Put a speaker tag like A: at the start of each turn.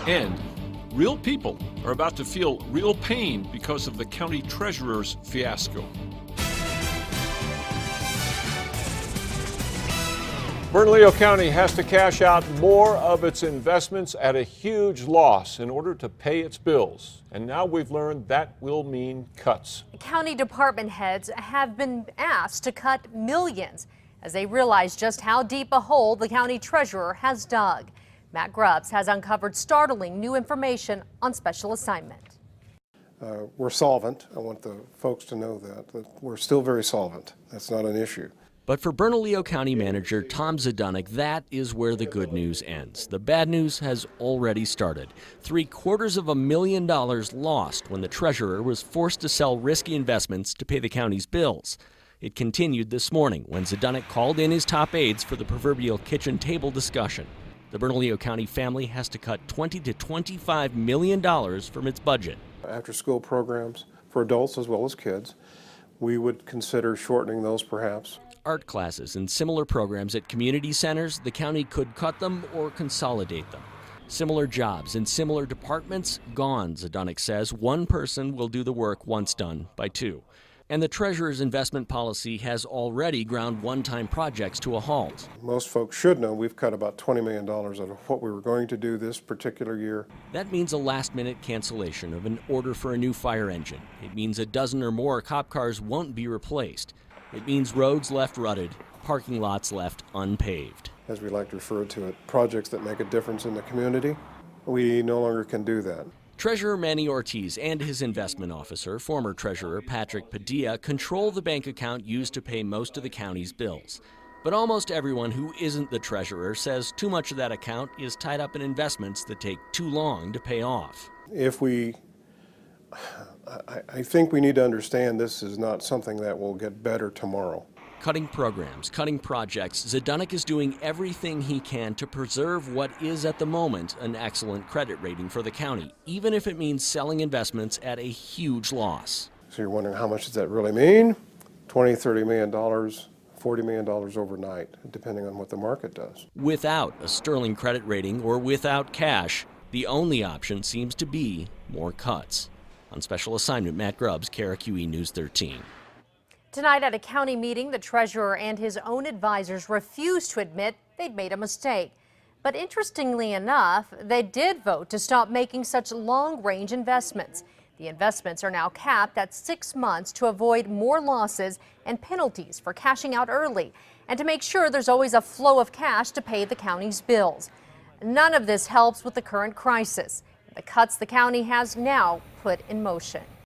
A: And real people are about to feel real pain because of the county treasurer's fiasco. Bernalillo County has to cash out more of its investments at a huge loss in order to pay its bills. And now we've learned that will mean cuts.
B: County department heads have been asked to cut millions as they realize just how deep a hole the county treasurer has dug. Matt Grubbs has uncovered startling new information on special assignment.
C: We're solvent. I want the folks to know that we're still very solvent. That's not an issue.
D: But for Bernalillo County Manager Tom Zdunek, that is where the good news ends. The bad news has already started. $750,000 lost when the treasurer was forced to sell risky investments to pay the county's bills. It continued this morning when Zdunek called in his top aides for the proverbial kitchen table discussion. The Bernalillo County family has to cut $20 to $25 million from its budget.
C: After-school programs for adults as well as kids, we would consider shortening those perhaps.
D: Art classes and similar programs at community centers, the county could cut them or consolidate them. Similar jobs in similar departments, gone, Zdunek says. One person will do the work once done by two. And the treasurer's investment policy has already ground one-time projects to a halt.
C: Most folks should know we've cut about $20 million out of what we were going to do this particular year.
D: That means a last-minute cancellation of an order for a new fire engine. It means a dozen or more cop cars won't be replaced. It means roads left rutted, parking lots left unpaved.
C: As we like to refer to it, projects that make a difference in the community. We no longer can do that.
D: Treasurer Manny Ortiz and his investment officer, former treasurer Patrick Padilla, control the bank account used to pay most of the county's bills. But almost everyone who isn't the treasurer says too much of that account is tied up in investments that take too long to pay off.
C: I think we need to understand this is not something that will get better tomorrow.
D: Cutting programs, cutting projects, Zdunek is doing everything he can to preserve what is at the moment an excellent credit rating for the county, even if it means selling investments at a huge loss.
C: So you're wondering how much does that really mean? $20, $30 million, $40 million overnight, depending on what the market does.
D: Without a sterling credit rating or without cash, the only option seems to be more cuts. On special assignment, Matt Grubbs, KRQE News 13.
B: Tonight at a county meeting, the treasurer and his own advisors refused to admit they'd made a mistake. But interestingly enough, they did vote to stop making such long-range investments. The investments are now capped at 6 months to avoid more losses and penalties for cashing out early and to make sure there's always a flow of cash to pay the county's bills. None of this helps with the current crisis. The cuts the county has now put in motion.